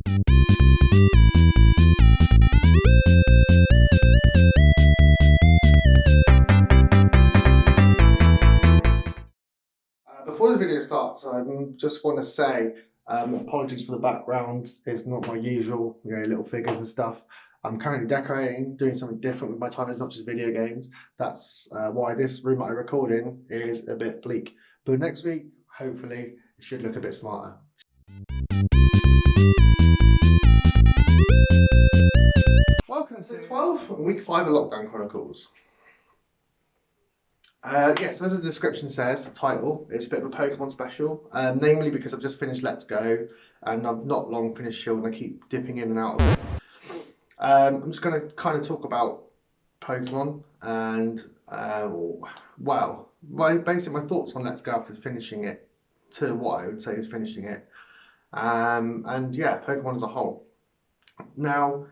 Before the video starts, I just want to say apologies for the background. It's not my usual, little figures and stuff. I'm currently decorating, doing something different with my time. It's not just video games. That's why this room that I record in is a bit bleak. But next week, hopefully, it should look a bit smarter. Welcome to 12, week 5 of Lockdown Chronicles. Yes, as the description says, title, it's a bit of a Pokemon special, namely because I've just finished Let's Go and I've not long finished Shield and I keep dipping in and out of it. I'm just going to kind of talk about Pokemon and, basically my thoughts on Let's Go after finishing it to what I would say is finishing it. And yeah, Pokemon as a whole. Now,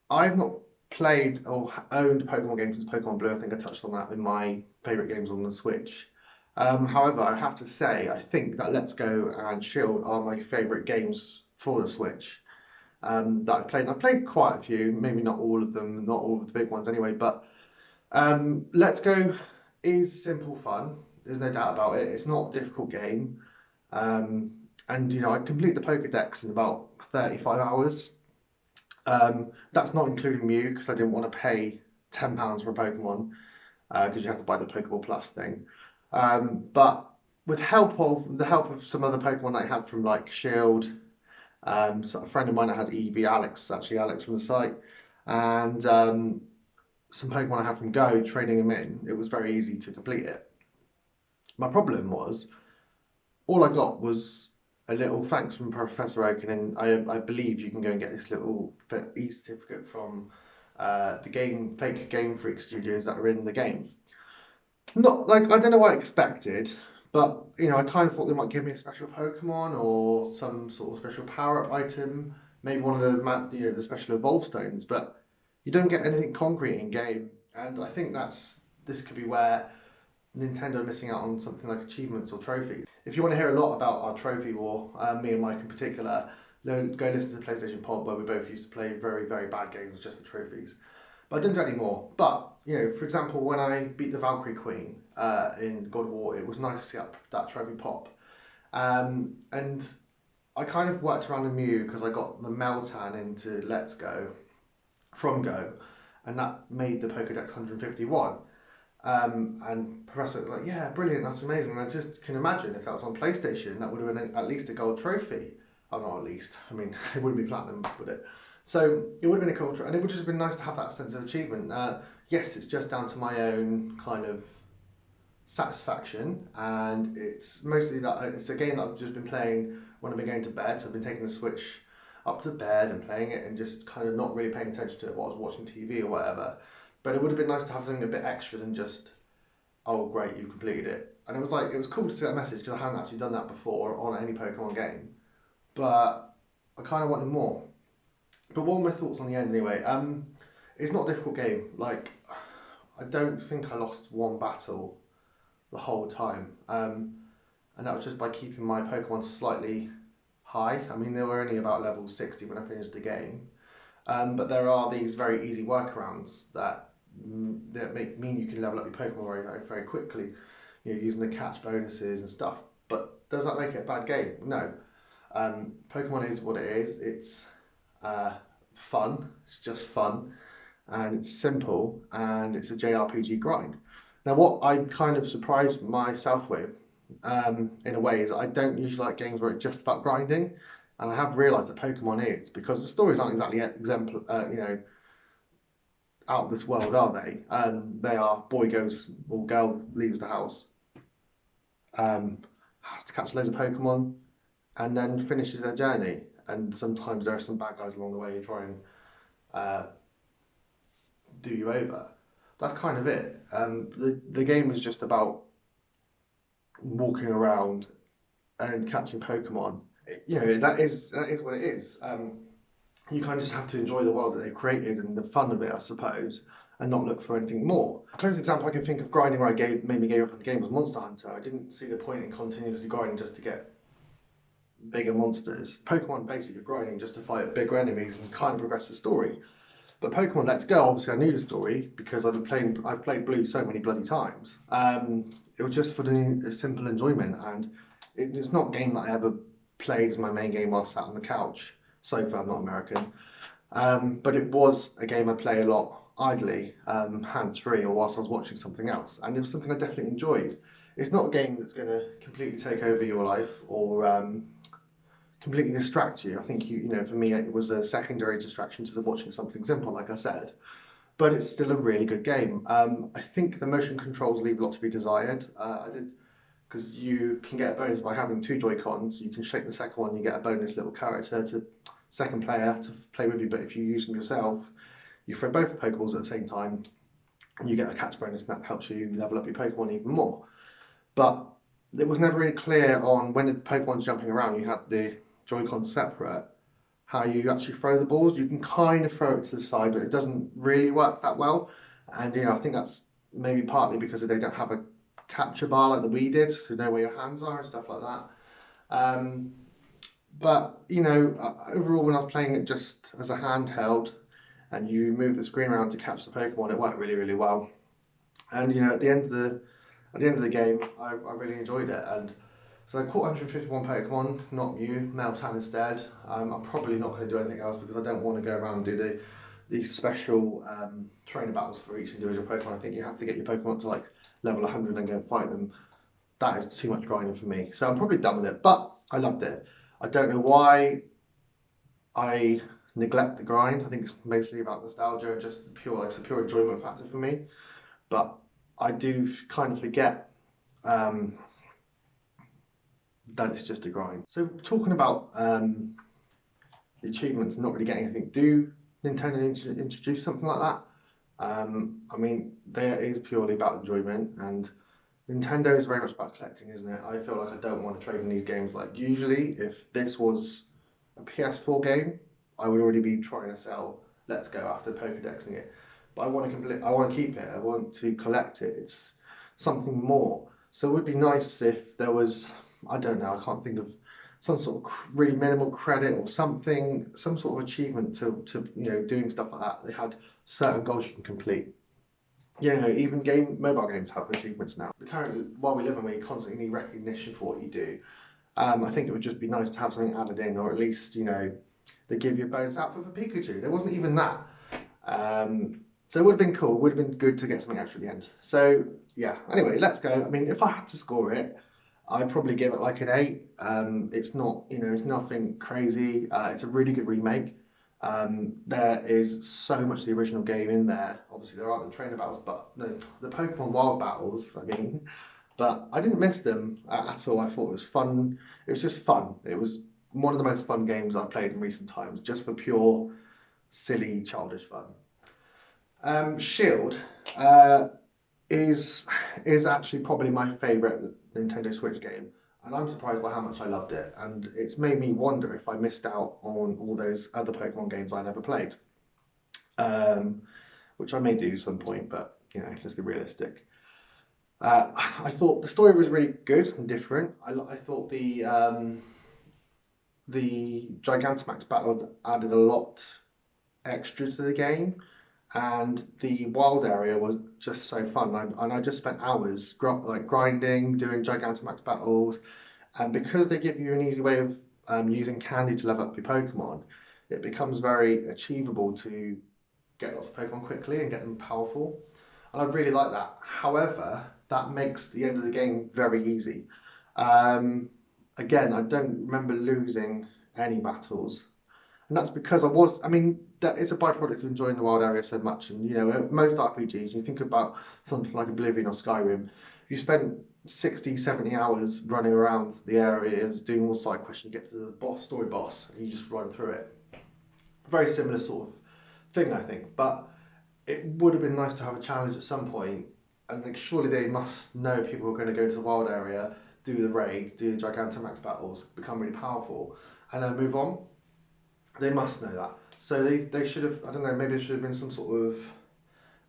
I've not played or owned Pokemon games since Pokemon Blue. I think I touched on that in my favourite games on the Switch. However, I have to say, I think that Let's Go and Shield are my favourite games for the Switch that I've played. And I've played quite a few, maybe not all of them, not all of the big ones anyway, but Let's Go is simple fun. There's no doubt about it. It's not a difficult game. And, I complete the Pokedex in about 35 hours. That's not including Mew because I didn't want to pay £10 for a Pokemon because you have to buy the Pokeball Plus thing. But with the help of some other Pokemon that I had from like Shield, so a friend of mine that had Eevee, Alex from the site, and some Pokemon I had from Go, trading them in, it was very easy to complete it. My problem was all I got was a little thanks from Professor Oak, and then I believe you can go and get this little e-certificate from the fake Game Freak studios that are in the game. Not like I don't know what I expected, but I kind of thought they might give me a special Pokemon or some sort of special power-up item, maybe one of the the special Evolve Stones, but you don't get anything concrete in game, and I think this could be where Nintendo are missing out on something like achievements or trophies. If you want to hear a lot about our trophy war, me and Mike in particular, then go listen to the PlayStation Pod where we both used to play very, very bad games just for trophies. But I didn't do any more. But, for example, when I beat the Valkyrie Queen in God of War, it was nice to see that trophy pop. And I kind of worked around the Mew because I got the Meltan into Let's Go from Go, and that made the Pokedex 151. And Professor was like, yeah, brilliant, that's amazing. And I just can imagine if that was on PlayStation, that would have been at least a gold trophy. Oh, not at least. I mean, it wouldn't be platinum, would it? So it would have been a cool trophy, and it would just have been nice to have that sense of achievement. Yes, it's just down to my own kind of satisfaction, and it's mostly that it's a game that I've just been playing when I've been going to bed. So I've been taking the Switch up to bed and playing it, and just kind of not really paying attention to it while I was watching TV or whatever. But it would have been nice to have something a bit extra than just, oh great, you've completed it. And it was cool to see that message because I hadn't actually done that before on any Pokemon game. But I kind of wanted more. But what were my thoughts on the end anyway? It's not a difficult game. Like, I don't think I lost one battle the whole time. And that was just by keeping my Pokemon slightly high. I mean, they were only about level 60 when I finished the game. But there are these very easy workarounds that mean you can level up your Pokemon very, very, very quickly, using the catch bonuses and stuff. But does that make it a bad game? No. Pokemon is what it is. It's fun. It's just fun, and it's simple, and it's a JRPG grind. Now, what I kind of surprised myself with, in a way, is I don't usually like games where it's just about grinding, and I have realised that Pokemon is, because the stories aren't exactly out of this world, are they? They are boy goes or girl leaves the house, has to catch loads of Pokemon, and then finishes their journey. And sometimes there are some bad guys along the way who try and do you over. That's kind of it. The game is just about walking around and catching Pokemon. That is what it is. You kind of just have to enjoy the world that they've created and the fun of it, I suppose, and not look for anything more. A close example I can think of grinding where I made me give up on the game was Monster Hunter. I didn't see the point in continuously grinding just to get bigger monsters. Pokemon basically grinding just to fight bigger enemies and kind of progress the story. But Pokemon Let's Go, obviously I knew the story because I've played Blue so many bloody times. It was just for the simple enjoyment, and it's not a game that I ever played as my main game while sat on the couch. So far, I'm not American. But it was a game I play a lot idly, hands-free, or whilst I was watching something else, and it was something I definitely enjoyed. It's not a game that's going to completely take over your life or completely distract you. I think for me, it was a secondary distraction to watching something simple, like I said. But it's still a really good game. I think the motion controls leave a lot to be desired. I did because you can get a bonus by having two Joy-Cons. You can shake the second one, you get a bonus little character to second player to play with you. But if you use them yourself, you throw both the Pokeballs at the same time, and you get a catch bonus, and that helps you level up your Pokemon even more. But it was never really clear on when the Pokemon's jumping around, you had the Joy-Cons separate, how you actually throw the balls. You can kind of throw it to the side, but it doesn't really work that well. And I think that's maybe partly because they don't have a capture bar like the Wii did, to know where your hands are and stuff like that. But overall, when I was playing it just as a handheld, and you move the screen around to catch the Pokemon, it worked really, really well. And at the end of the game, I really enjoyed it. And so I caught 151 Pokemon, not Mew, Meltan instead. I'm probably not going to do anything else because I don't want to go around and do the special trainer battles for each individual Pokemon. I think you have to get your Pokemon to like level 100 and go and fight them. That is too much grinding for me. So I'm probably done with it, but I loved it. I don't know why I neglect the grind. I think it's mostly about nostalgia and just it's a pure enjoyment factor for me. But I do kind of forget that it's just a grind. So talking about the achievements not really getting anything, do Nintendo introduce something like that? I mean, there is purely about enjoyment, and Nintendo is very much about collecting, isn't it? I feel like I don't want to trade in these games. Like usually, if this was a PS4 game, I would already be trying to sell Let's Go after Pokédexing it. But I want to keep it. I want to collect it. It's something more. So it would be nice if there was, I don't know, I can't think of some sort of really minimal credit or something, some sort of achievement to doing stuff like that. They had certain goals you can complete. Even mobile games have achievements now. Currently, while we live in, we constantly need recognition for what you do. I think it would just be nice to have something added in, or at least they give you a bonus outfit for Pikachu. There wasn't even that. So it would have been cool. It would have been good to get something extra at the end. So yeah. Anyway, Let's Go. I mean, if I had to score it, I'd probably give it like an 8. It's not, it's nothing crazy. It's a really good remake. There is so much of the original game in there. Obviously, there aren't the trainer battles, but the Pokemon Wild battles, I mean, but I didn't miss them at all. I thought it was fun. It was just fun. It was one of the most fun games I've played in recent times, just for pure, silly, childish fun. Shield is actually probably my favourite Nintendo Switch game, and I'm surprised by how much I loved it. And it's made me wonder if I missed out on all those other Pokemon games I never played, which I may do at some point. But let's be realistic. I thought the story was really good and different. I thought the Gigantamax battle added a lot extra to the game, and the wild area was just so fun. And I just spent hours grinding, doing Gigantamax battles, and because they give you an easy way of using candy to level up your Pokemon, it becomes very achievable to get lots of Pokemon quickly and get them powerful. And I really like that. However, that makes the end of the game very easy. Again, I don't remember losing any battles. And that's because that is a byproduct of enjoying the wild area so much. And most RPGs, you think about something like Oblivion or Skyrim, you spend 60, 70 hours running around the areas, doing all side quests, you get to the story boss, and you just run through it. Very similar sort of thing, I think. But it would have been nice to have a challenge at some point, and surely they must know people are going to go to the wild area, do the raids, do the Gigantamax battles, become really powerful, and then move on. They must know that. So they should have, I don't know, maybe there should have been some sort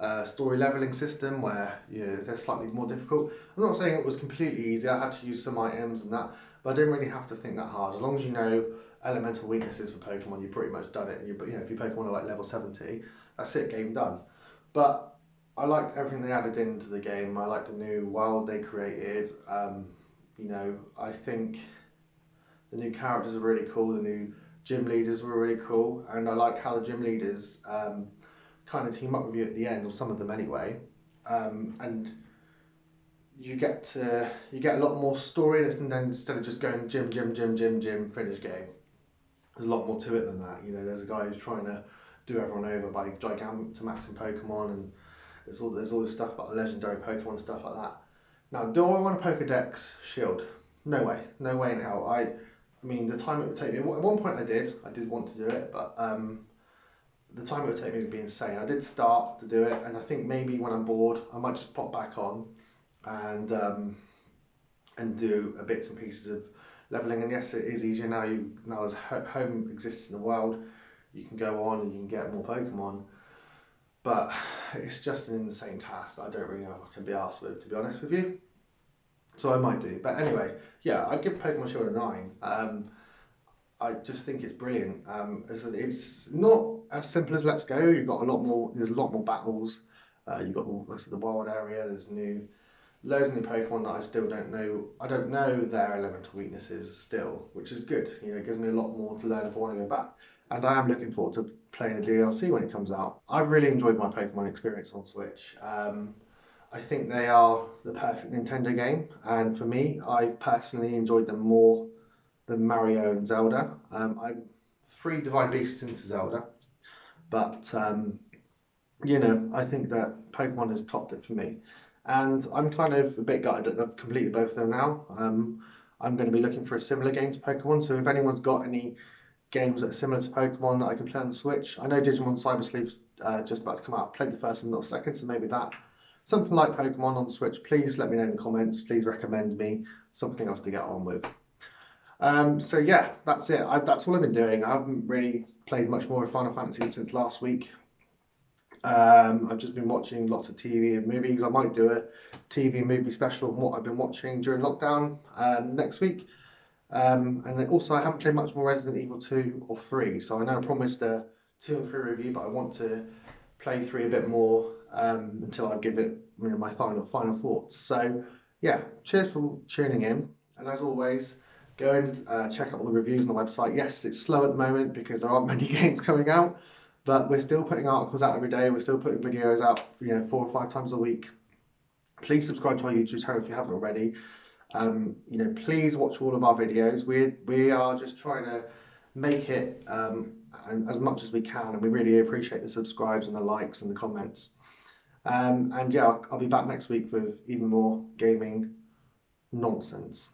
of story leveling system where they're slightly more difficult. I'm not saying it was completely easy. I had to use some items and that, but I didn't really have to think that hard. As long as you know elemental weaknesses for Pokemon, you've pretty much done it. And if your Pokemon are like level 70, that's it, game done. But I liked everything they added into the game. I liked the new world they created. I think the new characters are really cool. The new gym leaders were really cool, and I like how the gym leaders kind of team up with you at the end, or some of them anyway. And you get a lot more story in it, and then instead of just going gym, finish game. There's a lot more to it than that. There's a guy who's trying to do everyone over by Gigantamaxing Pokemon, and there's all this stuff about the legendary Pokemon and stuff like that. Now, do I want a Pokedex Shield? No way, no way in hell. I mean, the time it would take me. At one point, I did want to do it, but the time it would take me would be insane. I did start to do it, and I think maybe when I'm bored, I might just pop back on and do a bits and pieces of leveling. And yes, it is easier now. Now as home exists in the world, you can go on and you can get more Pokemon. But it's just an insane task that I don't really know if I can be arsed with, to be honest with you. So I might do. But anyway, yeah, I'd give Pokemon Shield a 9. I just think it's brilliant. It's not as simple as Let's Go. You've got a lot more. There's a lot more battles. You've got the wild area. There's loads of new Pokemon that I still don't know. I don't know their elemental weaknesses still, which is good. It gives me a lot more to learn if I want to go back. And I am looking forward to playing the DLC when it comes out. I've really enjoyed my Pokemon experience on Switch. I think they are the perfect Nintendo game, and for me, I personally enjoyed them more than Mario and Zelda. I'm 3 Divine Beasts into Zelda, but I think that Pokemon has topped it for me. And I'm kind of a bit gutted that I've completed both of them now. I'm going to be looking for a similar game to Pokemon, so if anyone's got any games that are similar to Pokemon that I can play on the Switch. I know Digimon Cyber Sleep's just about to come out. I've played the first and not the second, so maybe that. Something like Pokemon on the Switch, please let me know in the comments. Please recommend me something else to get on with. So yeah, that's it. That's all I've been doing. I haven't really played much more of Final Fantasy since last week. I've just been watching lots of TV and movies. I might do a TV and movie special of what I've been watching during lockdown next week. And then also, I haven't played much more Resident Evil 2 or 3, so I know I promised a 2 and 3 review, but I want to play 3 a bit more until I give it my final thoughts. So yeah, cheers for tuning in, and as always, go and check out all the reviews on the website. Yes, it's slow at the moment because there aren't many games coming out, but we're still putting articles out every day. We're still putting videos out 4 or 5 times a week. Please subscribe to our YouTube channel if you haven't already. Please watch all of our videos. We are just trying to make it as much as we can, and we really appreciate the subscribes and the likes and the comments. And yeah, I'll be back next week with even more gaming nonsense.